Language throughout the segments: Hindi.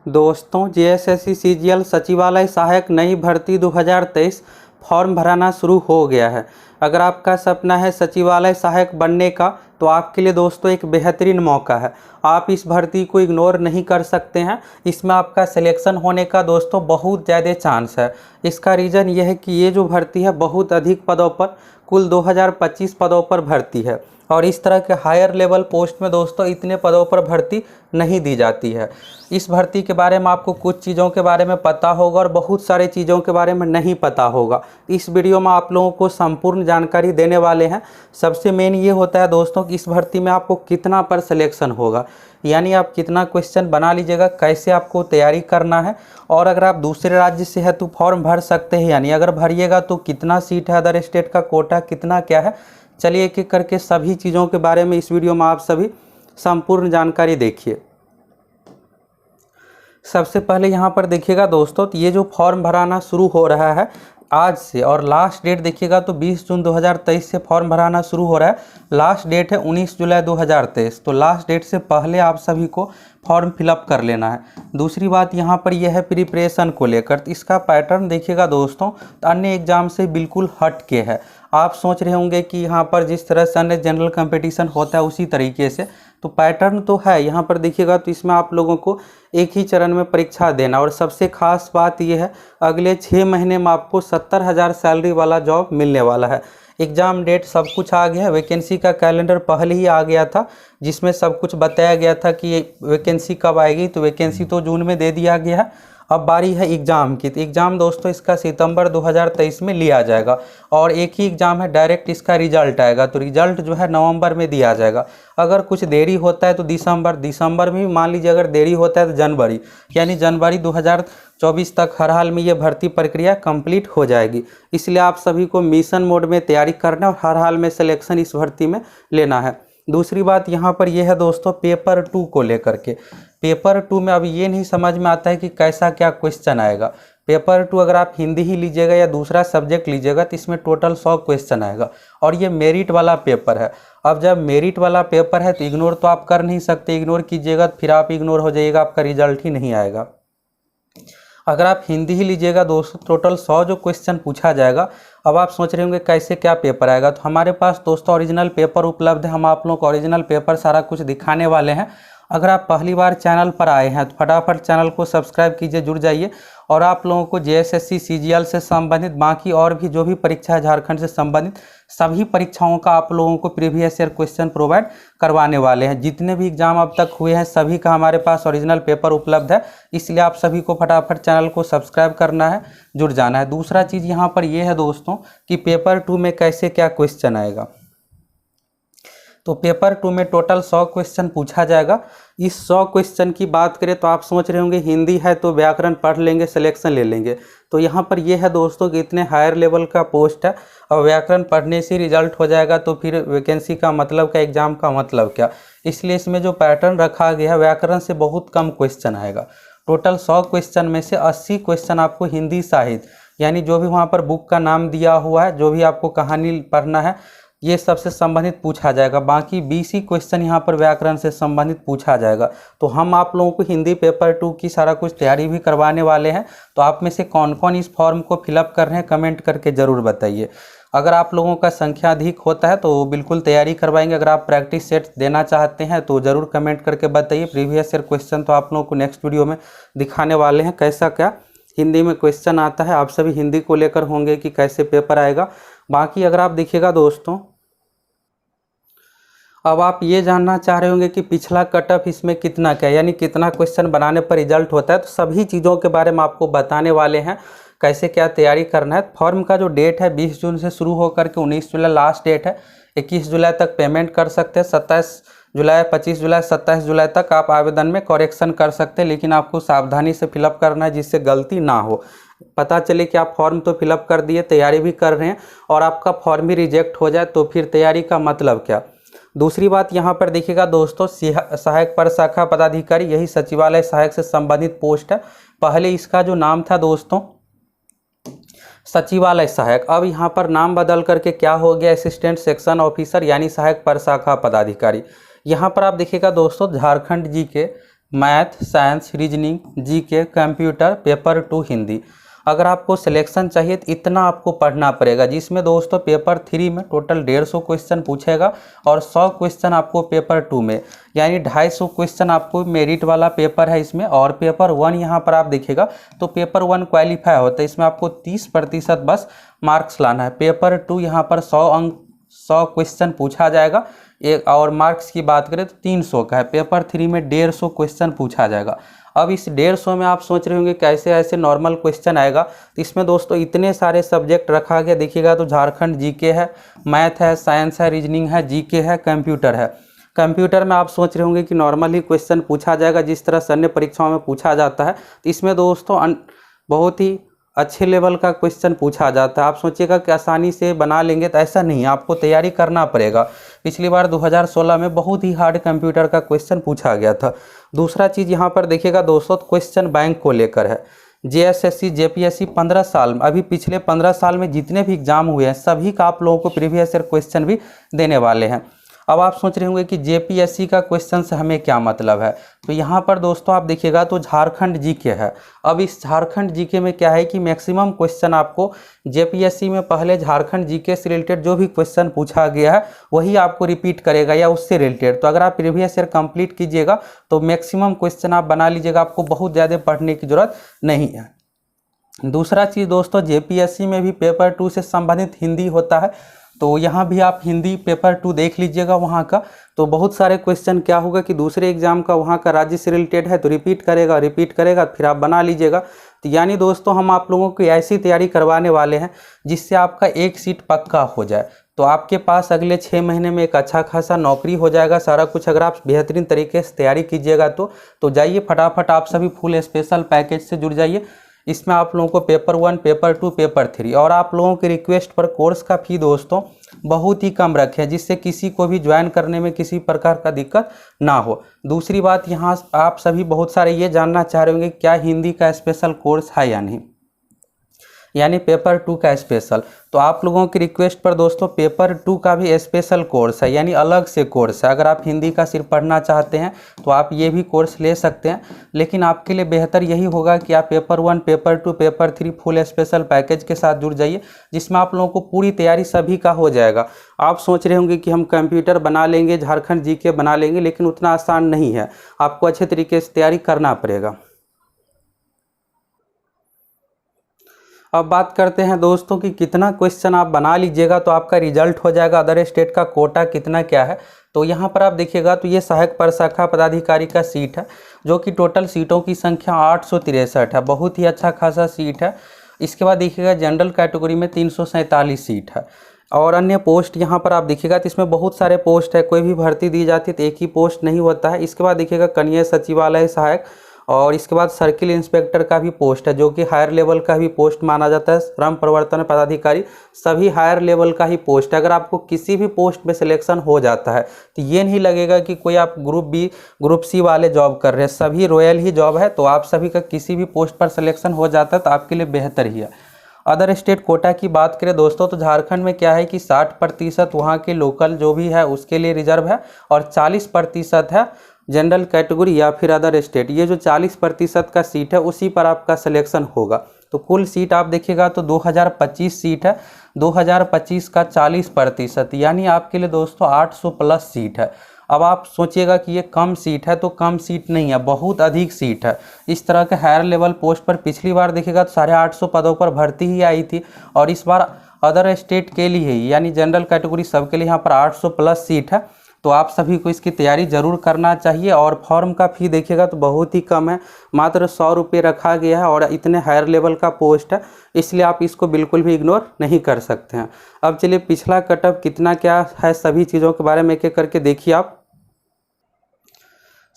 दोस्तों जेएसएससी सीजीएल सचिवालय सहायक नई भर्ती 2023 फॉर्म भराना शुरू हो गया है। अगर आपका सपना है सचिवालय सहायक बनने का तो आपके लिए दोस्तों एक बेहतरीन मौका है। आप इस भर्ती को इग्नोर नहीं कर सकते हैं। इसमें आपका सिलेक्शन होने का दोस्तों बहुत ज़्यादा चांस है। इसका रीज़न यह है कि ये जो भर्ती है बहुत अधिक पदों पर, कुल 2025 पदों पर भर्ती है और इस तरह के हायर लेवल पोस्ट में दोस्तों इतने पदों पर भर्ती नहीं दी जाती है। इस भर्ती के बारे में आपको कुछ चीज़ों के बारे में पता होगा और बहुत सारे चीज़ों के बारे में नहीं पता होगा। इस वीडियो में आप लोगों को संपूर्ण जानकारी देने वाले हैं। सबसे मेन ये होता है दोस्तों कि इस भर्ती में आपको कितना पर सिलेक्शन होगा, यानी आप कितना क्वेश्चन बना लीजिएगा, कैसे आपको तैयारी करना है, और अगर आप दूसरे राज्य से है तो फॉर्म भर सकते हैं, यानी अगर भरिएगा तो कितना सीट है, अदर स्टेट का कोटा कितना क्या है। चलिए एक एक करके सभी चीज़ों के बारे में इस वीडियो में आप सभी संपूर्ण जानकारी देखिए। सबसे पहले यहाँ पर देखिएगा दोस्तों, तो ये जो फॉर्म भराना शुरू हो रहा है आज से, और लास्ट डेट देखिएगा तो 20 जून 2023 से फॉर्म भराना शुरू हो रहा है। लास्ट डेट है 19 जुलाई 2023, तो लास्ट डेट से पहले आप सभी को फॉर्म फिलअप कर लेना है। दूसरी बात यहाँ पर यह है प्रिपरेशन को लेकर, तो इसका पैटर्न देखिएगा दोस्तों तो अन्य एग्जाम से बिल्कुल हट के है। आप सोच रहे होंगे कि यहाँ पर जिस तरह से अन्य जनरल कंपटीशन होता है उसी तरीके से, तो पैटर्न तो है। यहाँ पर देखिएगा तो इसमें आप लोगों को एक ही चरण में परीक्षा देना, और सबसे खास बात यह है अगले 6 महीने में आपको 70,000 सैलरी वाला जॉब मिलने वाला है। एग्ज़ाम डेट सब कुछ आ गया है, वैकेंसी का कैलेंडर पहले ही आ गया था जिसमें सब कुछ बताया गया था कि वैकेंसी कब आएगी, तो वैकेंसी तो जून में दे दिया गया है। अब बारी है एग्ज़ाम की, तो एग्ज़ाम दोस्तों इसका सितंबर 2023 में लिया जाएगा, और एक ही एग्ज़ाम है, डायरेक्ट इसका रिजल्ट आएगा, तो रिजल्ट जो है नवंबर में दिया जाएगा। अगर कुछ देरी होता है तो दिसंबर में भी मान लीजिए, अगर देरी होता है तो जनवरी, यानी जनवरी 2024 तक हर हाल में ये भर्ती प्रक्रिया कंप्लीट हो जाएगी। इसलिए आप सभी को मिशन मोड में तैयारी करना और हर हाल में सिलेक्शन इस भर्ती में लेना है। दूसरी बात यहाँ पर यह है दोस्तों पेपर 2 को लेकर के। पेपर 2 में अब ये नहीं समझ में आता है कि कैसा क्या क्वेश्चन आएगा। पेपर 2 अगर आप हिंदी ही लीजिएगा या दूसरा सब्जेक्ट लीजिएगा तो इसमें टोटल 100 क्वेश्चन आएगा, और ये मेरिट वाला पेपर है। अब जब मेरिट वाला पेपर है तो इग्नोर तो आप कर नहीं सकते, इग्नोर कीजिएगा तो फिर आप इग्नोर हो जाइएगा, आपका रिजल्ट ही नहीं आएगा। अगर आप हिंदी ही लीजिएगा दोस्तों टोटल 100 जो क्वेश्चन पूछा जाएगा। अब आप सोच रहे होंगे कैसे क्या पेपर आएगा, तो हमारे पास दोस्तों ओरिजिनल पेपर उपलब्ध है। हम आप लोगों को ओरिजिनल पेपर सारा कुछ दिखाने वाले हैं। अगर आप पहली बार चैनल पर आए हैं तो फटाफट चैनल को सब्सक्राइब कीजिए, जुड़ जाइए, और आप लोगों को जेएसएससी सीजीएल से संबंधित बाकी और भी जो भी परीक्षा है झारखंड से संबंधित सभी परीक्षाओं का आप लोगों को प्रीवियस ईयर क्वेश्चन प्रोवाइड करवाने वाले हैं। जितने भी एग्जाम अब तक हुए हैं सभी का हमारे पास ओरिजिनल पेपर उपलब्ध है, इसलिए आप सभी को फटाफट चैनल को सब्सक्राइब करना है, जुड़ जाना है। दूसरा चीज़ यहाँ पर यह है दोस्तों कि पेपर 2 में कैसे क्या क्वेश्चन आएगा। तो पेपर 2 में टोटल 100 क्वेश्चन पूछा जाएगा। इस 100 क्वेश्चन की बात करें तो आप सोच रहे होंगे हिंदी है तो व्याकरण पढ़ लेंगे, सिलेक्शन ले लेंगे, तो यहाँ पर यह है दोस्तों कि इतने हायर लेवल का पोस्ट है और व्याकरण पढ़ने से रिजल्ट हो जाएगा, तो फिर वैकेंसी का मतलब क्या, एग्जाम का मतलब क्या। इसलिए इसमें जो पैटर्न रखा गया है व्याकरण से बहुत कम क्वेश्चन आएगा। टोटल 100 क्वेश्चन में से 80 क्वेश्चन आपको हिंदी साहित्य, यानी जो भी वहाँ पर बुक का नाम दिया हुआ है, जो भी आपको कहानी पढ़ना है, ये सबसे संबंधित पूछा जाएगा। बाकी 20 ही क्वेश्चन यहाँ पर व्याकरण से संबंधित पूछा जाएगा। तो हम आप लोगों को हिंदी पेपर 2 की सारा कुछ तैयारी भी करवाने वाले हैं। तो आप में से कौन कौन इस फॉर्म को फिलअप कर रहे हैं कमेंट करके ज़रूर बताइए। अगर आप लोगों का संख्या अधिक होता है तो बिल्कुल तैयारी करवाएंगे। अगर आप प्रैक्टिस सेट देना चाहते हैं तो ज़रूर कमेंट करके बताइए। प्रीवियस ईयर क्वेश्चन तो आप लोगों को नेक्स्ट वीडियो में दिखाने वाले हैं, कैसा क्या हिंदी में क्वेश्चन आता है। आप सभी हिंदी को लेकर होंगे कि कैसे पेपर आएगा। बाकी अगर आप देखिएगा दोस्तों, अब आप ये जानना चाह रहे होंगे कि पिछला कट ऑफ इसमें कितना क्या, यानी कितना क्वेश्चन बनाने पर रिजल्ट होता है, तो सभी चीज़ों के बारे में आपको बताने वाले हैं कैसे क्या तैयारी करना है। फॉर्म का जो डेट है 20 जून से शुरू होकर के 19 जुलाई लास्ट डेट है। 21 जुलाई तक पेमेंट कर सकते हैं। 27 जुलाई, 25 जुलाई, 27 जुलाई तक आप आवेदन में करेक्शन कर सकते हैं, लेकिन आपको सावधानी से फिलअप करना है जिससे गलती ना हो। पता चले कि आप फॉर्म तो फिलअप कर दिए, तैयारी भी कर रहे हैं, और आपका फॉर्म भी रिजेक्ट हो जाए तो फिर तैयारी का मतलब क्या। दूसरी बात यहाँ पर देखिएगा दोस्तों, सहायक प्रशाखा पदाधिकारी, यही सचिवालय सहायक से संबंधित पोस्ट है। पहले इसका जो नाम था दोस्तों सचिवालय सहायक, अब यहाँ पर नाम बदल करके क्या हो गया, असिस्टेंट सेक्शन ऑफिसर, यानी सहायक प्रशाखा पदाधिकारी। यहाँ पर आप देखिएगा दोस्तों झारखंड जी के math, science, reasoning, GK, computer, paper 2 Hindi. अगर आपको सिलेक्शन चाहिए तो इतना आपको पढ़ना पड़ेगा, जिसमें दोस्तों पेपर 3 में टोटल 150 क्वेश्चन पूछेगा और 100 क्वेश्चन आपको पेपर 2 में, यानी 250 क्वेश्चन आपको मेरिट वाला पेपर है इसमें। और पेपर 1 यहाँ पर आप देखिएगा तो पेपर 1 क्वालिफाई होता है, इसमें आपको 30% बस मार्क्स लाना है। पेपर 2 यहाँ पर 100 क्वेश्चन पूछा जाएगा एक, और मार्क्स की बात करें तो 300 का है। पेपर 3 में 150 क्वेश्चन पूछा जाएगा। अब इस 150 में आप सोच रहे होंगे कैसे ऐसे नॉर्मल क्वेश्चन आएगा, तो इसमें दोस्तों इतने सारे सब्जेक्ट रखा गया। देखिएगा तो झारखंड जीके है, मैथ है, साइंस है, रीजनिंग है, जीके है, कंप्यूटर है। कंप्यूटर में आप सोच रहे होंगे कि नॉर्मल ही क्वेश्चन पूछा जाएगा जिस तरह अन्य परीक्षाओं में पूछा जाता है, तो इसमें दोस्तों बहुत ही अच्छे लेवल का क्वेश्चन पूछा जाता है। आप सोचिएगा कि आसानी से बना लेंगे, तो ऐसा नहीं है, आपको तैयारी करना पड़ेगा। पिछली बार 2016 में बहुत ही हार्ड कंप्यूटर का क्वेश्चन पूछा गया था। दूसरा चीज़ यहाँ पर देखिएगा दोस्तों, क्वेश्चन बैंक को लेकर है। जेएसएससी, जेपीएससी 15 साल में, अभी पिछले 15 साल में जितने भी एग्जाम हुए हैं सभी का आप लोगों को प्रीवियस ईयर क्वेश्चन भी देने वाले हैं। अब आप सोच रहे होंगे कि जेपीएससी का क्वेश्चन से हमें क्या मतलब है, तो यहाँ पर दोस्तों आप देखिएगा तो झारखंड जीके है। अब इस झारखंड जीके में क्या है कि मैक्सिमम क्वेश्चन आपको जेपीएससी में पहले झारखंड जीके से रिलेटेड जो भी क्वेश्चन पूछा गया है वही आपको रिपीट करेगा या उससे रिलेटेड। तो अगर आप प्रीवियस ईयर कंप्लीट कीजिएगा तो मैक्सिमम क्वेश्चन आप बना लीजिएगा, आपको बहुत ज़्यादा पढ़ने की जरूरत नहीं है। दूसरा चीज़ दोस्तों, जेपीएससी में भी पेपर 2 से संबंधित हिंदी होता है, तो यहाँ भी आप हिंदी पेपर 2 देख लीजिएगा वहाँ का। तो बहुत सारे क्वेश्चन क्या होगा कि दूसरे एग्जाम का वहाँ का राज्य से रिलेटेड है तो रिपीट करेगा फिर आप बना लीजिएगा। तो यानी दोस्तों हम आप लोगों को ऐसी तैयारी करवाने वाले हैं जिससे आपका एक सीट पक्का हो जाए, तो आपके पास अगले 6 महीने में एक अच्छा खासा नौकरी हो जाएगा सारा कुछ। अगर आप बेहतरीन तरीके से तैयारी कीजिएगा तो जाइए फटाफट आप सभी फुल स्पेशल पैकेज से जुड़ जाइए। इसमें आप लोगों को पेपर 1, पेपर 2, पेपर 3 और आप लोगों के रिक्वेस्ट पर कोर्स का फी दोस्तों बहुत ही कम रखें, जिससे किसी को भी ज्वाइन करने में किसी प्रकार का दिक्कत ना हो। दूसरी बात, यहाँ आप सभी बहुत सारे ये जानना चाह रहे होंगे क्या हिंदी का स्पेशल कोर्स है या नहीं, यानी पेपर 2 का स्पेशल। तो आप लोगों की रिक्वेस्ट पर दोस्तों पेपर 2 का भी स्पेशल कोर्स है, यानी अलग से कोर्स है। अगर आप हिंदी का सिर्फ पढ़ना चाहते हैं तो आप ये भी कोर्स ले सकते हैं, लेकिन आपके लिए बेहतर यही होगा कि आप paper 1, paper 2, paper 3 full special package के साथ जुड़ जाइए, जिसमें आप लोगों को पूरी तैयारी सभी का हो जाएगा। आप सोच रहे होंगे कि हम कंप्यूटर बना लेंगे, झारखंड जीके बना लेंगे, लेकिन उतना आसान नहीं है, आपको अच्छे तरीके से तैयारी करना पड़ेगा। अब बात करते हैं दोस्तों कि कितना क्वेश्चन आप बना लीजिएगा तो आपका रिजल्ट हो जाएगा। अदर स्टेट का कोटा कितना क्या है, तो यहाँ पर आप देखिएगा तो ये सहायक प्रशाखा पदाधिकारी का सीट है, जो कि टोटल सीटों की संख्या 863 है, बहुत ही अच्छा खासा सीट है। इसके बाद देखिएगा जनरल कैटेगरी में 347 सीट है, और अन्य पोस्ट यहाँ पर आप देखिएगा तो इसमें बहुत सारे पोस्ट है, कोई भी भर्ती दी जाती है तो एक ही पोस्ट नहीं होता है। इसके बाद देखिएगा कनीय सचिवालय सहायक, और इसके बाद सर्किल इंस्पेक्टर का भी पोस्ट है, जो कि हायर लेवल का भी पोस्ट माना जाता है। श्रम प्रवर्तन पदाधिकारी, सभी हायर लेवल का ही पोस्ट है। अगर आपको किसी भी पोस्ट में सिलेक्शन हो जाता है तो ये नहीं लगेगा कि कोई आप ग्रुप बी, ग्रुप सी वाले जॉब कर रहे हैं, सभी रॉयल ही जॉब है। तो आप सभी का किसी भी पोस्ट पर सिलेक्शन हो जाता है तो आपके लिए बेहतर ही है। अदर स्टेट कोटा की बात करें दोस्तों तो झारखंड में क्या है कि 60% वहाँ के लोकल जो भी है उसके लिए रिजर्व है, और 40% है जनरल कैटेगरी या फिर अदर स्टेट। ये जो 40% का सीट है उसी पर आपका सिलेक्शन होगा। तो कुल सीट आप देखिएगा तो 2025 सीट है, 2025 का 40%, यानी आपके लिए दोस्तों 800 प्लस सीट है। अब आप सोचिएगा कि ये कम सीट है, तो कम सीट नहीं है, बहुत अधिक सीट है। इस तरह के हायर लेवल पोस्ट पर पिछली बार देखिएगा तो 850 पदों पर भर्ती ही आई थी, और इस बार अदर स्टेट के लिए यानी जनरल कैटेगरी सबके लिए यहाँ पर 800 प्लस सीट है। तो आप सभी को इसकी तैयारी जरूर करना चाहिए। और फॉर्म का फी देखिएगा तो बहुत ही कम है, मात्र 100 रुपये रखा गया है, और इतने हायर लेवल का पोस्ट है, इसलिए आप इसको बिल्कुल भी इग्नोर नहीं कर सकते हैं। अब चलिए पिछला कटअप कितना क्या है, सभी चीज़ों के बारे में एक एक करके देखिए आप।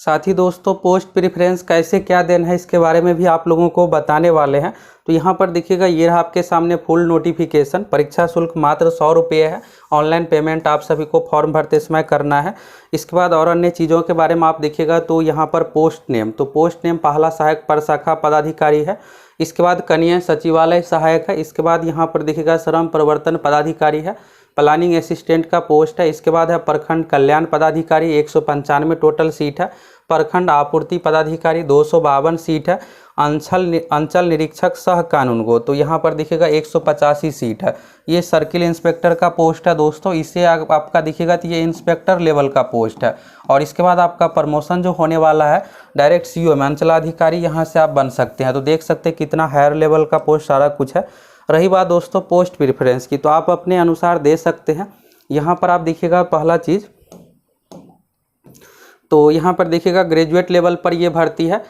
साथ ही दोस्तों पोस्ट प्रेफरेंस कैसे क्या देना है इसके बारे में भी आप लोगों को बताने वाले हैं। तो यहाँ पर देखिएगा ये रहा आपके सामने फुल नोटिफिकेशन। परीक्षा शुल्क मात्र 100 रुपये है, ऑनलाइन पेमेंट आप सभी को फॉर्म भरते समय करना है। इसके बाद और अन्य चीज़ों के बारे में आप देखिएगा तो यहाँ पर पोस्ट नेम, तो पोस्ट नेम पहला सहायक प्रशाखा पदाधिकारी है। इसके बाद कनीय सचिवालय सहायक है। इसके बाद यहाँ पर देखिएगा श्रम प्रवर्तन पदाधिकारी है, प्लानिंग असिस्टेंट का पोस्ट है। इसके बाद है प्रखंड कल्याण पदाधिकारी, 195 टोटल सीट है। प्रखंड आपूर्ति पदाधिकारी 252 सीट है। अंचल निरीक्षक सह कानूनगो, तो यहाँ पर दिखेगा 185 सीट है। ये सर्किल इंस्पेक्टर का पोस्ट है दोस्तों, इसे आपका दिखेगा तो ये इंस्पेक्टर लेवल का पोस्ट है। और इसके बाद आपका प्रमोशन जो होने वाला है डायरेक्ट सीओ में अंचलाधिकारी यहाँ से आप बन सकते हैं। तो देख सकते हैं कितना हायर लेवल का पोस्ट सारा कुछ है। रही बात दोस्तों पोस्ट प्रेफरेंस की, तो आप अपने अनुसार दे सकते हैं। यहाँ पर आप देखिएगा पहला चीज़, तो यहाँ पर देखिएगा ग्रेजुएट लेवल पर ये भर्ती है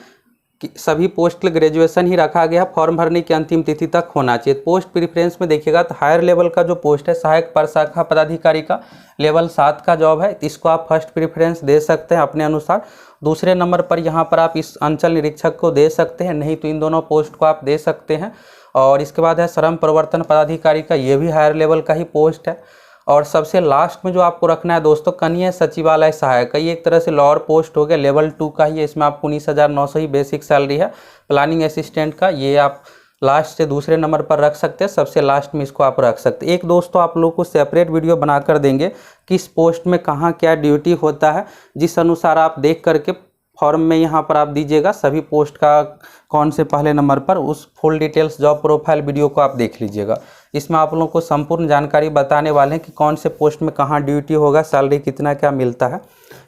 कि सभी पोस्ट ग्रेजुएशन ही रखा गया। फॉर्म भरने की अंतिम तिथि तक होना चाहिए। पोस्ट प्रेफरेंस में देखिएगा तो हायर लेवल का जो पोस्ट है सहायक प्रशाखा पदाधिकारी का लेवल 7 का जॉब है, इसको आप फर्स्ट प्रेफरेंस दे सकते हैं अपने अनुसार। दूसरे नंबर पर यहाँ पर आप इस अंचल निरीक्षक को दे सकते हैं, नहीं तो इन दोनों पोस्ट को आप दे सकते हैं। और इसके बाद है श्रम प्रवर्तन पदाधिकारी का, ये भी हायर लेवल का ही पोस्ट है। और सबसे लास्ट में जो आपको रखना है दोस्तों कनीय सचिवालय सहायक का, ये एक तरह से लोअर पोस्ट हो गया, लेवल 2 का ही है। इसमें आपको 19,900 ही बेसिक सैलरी है। प्लानिंग असिस्टेंट का ये आप लास्ट से दूसरे नंबर पर रख सकते हैं, सबसे लास्ट में इसको आप रख सकते हैं। एक दोस्तों आप लोग को सेपरेट वीडियो बना कर देंगे किस पोस्ट में कहाँ क्या ड्यूटी होता है, जिस अनुसार आप देख करके फॉर्म में यहाँ पर आप दीजिएगा सभी पोस्ट का कौन से पहले नंबर पर, उस full details job profile video को आप देख लीजिएगा। इसमें आप लोगों को संपूर्ण जानकारी बताने वाले हैं कि कौन से पोस्ट में कहाँ ड्यूटी होगा, सैलरी कितना क्या मिलता है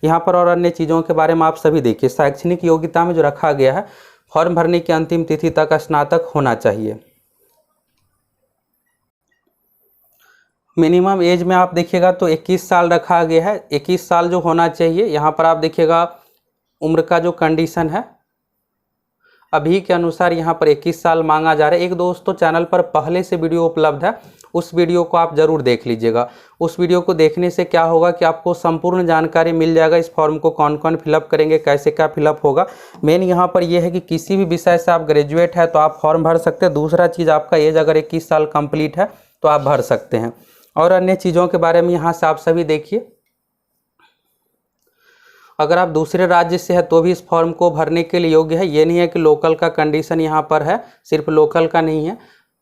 यहाँ पर, और अन्य चीज़ों के बारे में आप सभी देखिए। शैक्षणिक योग्यता में जो रखा गया है फॉर्म भरने की अंतिम तिथि तक स्नातक होना चाहिए। मिनिमम एज में आप देखिएगा तो 21 साल रखा गया है, 21 साल जो होना चाहिए। यहाँ पर आप देखिएगा उम्र का जो कंडीशन है अभी के अनुसार यहाँ पर 21 साल मांगा जा रहा है। एक दोस्तों चैनल पर पहले से वीडियो उपलब्ध है, उस वीडियो को आप ज़रूर देख लीजिएगा। उस वीडियो को देखने से क्या होगा कि आपको संपूर्ण जानकारी मिल जाएगा इस फॉर्म को कौन कौन फिलअप करेंगे, कैसे क्या फिलअप होगा। मेन यहाँ पर यह है कि किसी भी विषय से आप ग्रेजुएट है तो आप फॉर्म भर सकते हैं। दूसरा चीज़ आपका एज अगर 21 साल कंप्लीट है तो आप भर सकते हैं। और अन्य चीज़ों के बारे में यहाँ से आप सभी देखिए। अगर आप दूसरे राज्य से है तो भी इस फॉर्म को भरने के लिए योग्य है। ये नहीं है कि लोकल का कंडीशन यहाँ पर है, सिर्फ लोकल का नहीं है,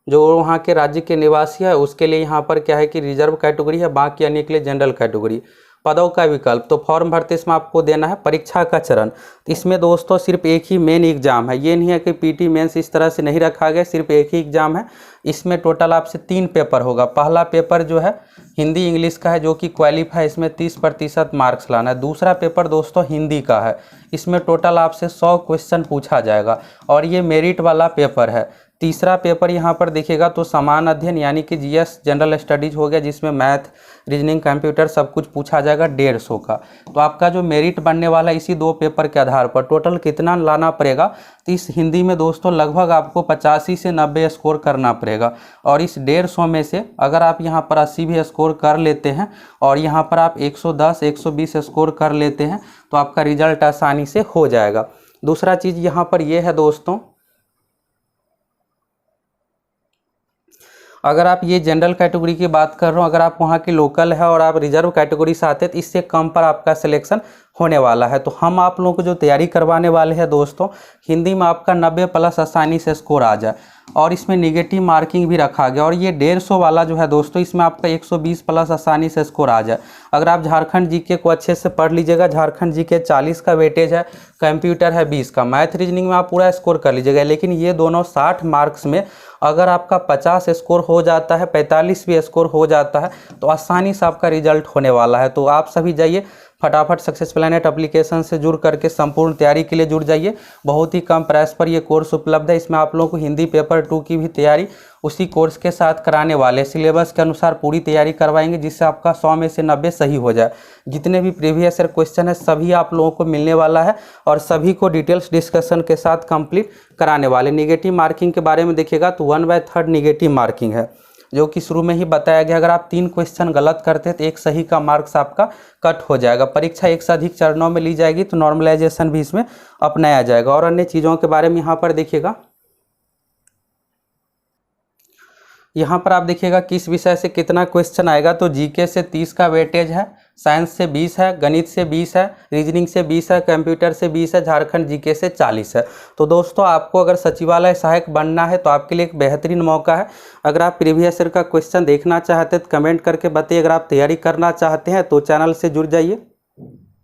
जो वहाँ के राज्य के निवासी है उसके लिए यहाँ पर क्या है कि रिजर्व कैटेगरी है, बाकी अन्य के लिए जनरल कैटेगरी। पदों का विकल्प, तो फॉर्म भरते इसमें आपको देना है परीक्षा का चरण। इसमें दोस्तों सिर्फ एक ही मेन एग्जाम है, ये नहीं है कि पीटी मेंस इस तरह से नहीं रखा गया, सिर्फ एक ही एग्जाम है। इसमें टोटल आपसे 3 पेपर होगा। पहला पेपर जो है हिंदी इंग्लिश का है जो कि क्वालिफाई, इसमें 30% मार्क्स लाना है। दूसरा पेपर दोस्तों हिंदी का है, इसमें टोटल आपसे 100 क्वेश्चन पूछा जाएगा और ये मेरिट वाला पेपर है। तीसरा पेपर यहाँ पर देखिएगा तो समान अध्ययन यानी कि जीएस जनरल स्टडीज हो गया, जिसमें मैथ रीजनिंग कंप्यूटर सब कुछ पूछा जाएगा 150 का। तो आपका जो मेरिट बनने वाला है इसी 2 पेपर के आधार पर टोटल कितना लाना पड़ेगा, तो इस हिंदी में दोस्तों लगभग आपको 85 से 90 स्कोर करना पड़ेगा। और इस 150 में से अगर आप यहाँ पर 80 भी स्कोर कर लेते हैं और यहाँ पर आप 110 120 स्कोर कर लेते हैं तो आपका रिजल्ट आसानी से हो जाएगा। दूसरा चीज़ यहाँ पर यह है दोस्तों, अगर आप ये जनरल कैटेगरी की बात कर रहे हो, अगर आप वहाँ के लोकल है और आप रिजर्व कैटेगरी से आते हैं तो इससे कम पर आपका सिलेक्शन होने वाला है। तो हम आप लोगों को जो तैयारी करवाने वाले हैं दोस्तों, हिंदी में आपका 90+ आसानी से स्कोर आ जाए और इसमें नेगेटिव मार्किंग भी रखा गया। और ये 150 वाला जो है दोस्तों, इसमें आपका 120+ आसानी से स्कोर आ जाए। अगर आप झारखंड जीके को अच्छे से पढ़ लीजिएगा, झारखंड जीके 40 का वेटेज है, कंप्यूटर है 20 का, मैथ रीजनिंग में आप पूरा स्कोर कर लीजिएगा। लेकिन ये दोनों 60 मार्क्स में अगर आपका 50 स्कोर हो जाता है, 45 भी स्कोर हो जाता है तो आसानी से आपका रिजल्ट होने वाला है। तो आप सभी जाइए फटाफट सक्सेस प्लैनेट एप्लीकेशन से जुड़ करके संपूर्ण तैयारी के लिए जुड़ जाइए। बहुत ही कम प्राइस पर ये कोर्स उपलब्ध है। इसमें आप लोगों को हिंदी पेपर 2 की भी तैयारी उसी कोर्स के साथ कराने वाले, सिलेबस के अनुसार पूरी तैयारी करवाएंगे जिससे आपका 100 में से 90 सही हो जाए। जितने भी प्रीवियस ईयर क्वेश्चन है सभी आप लोगों को मिलने वाला है और सभी को डिटेल्स डिस्कशन के साथ कंप्लीट कराने वाले। नेगेटिव मार्किंग के बारे में देखिएगा तो 1/3 नेगेटिव मार्किंग है, जो कि शुरू में ही बताया गया। अगर आप 3 क्वेश्चन गलत करते हैं तो 1 सही का मार्क्स आपका कट हो जाएगा। परीक्षा 1 से अधिक चरणों में ली जाएगी तो नॉर्मलाइजेशन भी इसमें अपनाया जाएगा। और अन्य चीज़ों के बारे में यहाँ पर देखिएगा, यहाँ पर आप देखिएगा किस विषय से कितना क्वेश्चन आएगा। तो जीके से 30 का वेटेज है, साइंस से 20 है, गणित से 20 है, रीजनिंग से 20 है, कंप्यूटर से 20 है, झारखंड जीके से 40 है। तो दोस्तों आपको अगर सचिवालय सहायक बनना है तो आपके लिए एक बेहतरीन मौका है। अगर आप प्रीवियस ईयर का क्वेश्चन देखना चाहते हैं तो कमेंट करके बताइए। अगर आप तैयारी करना चाहते हैं तो चैनल से जुड़ जाइए।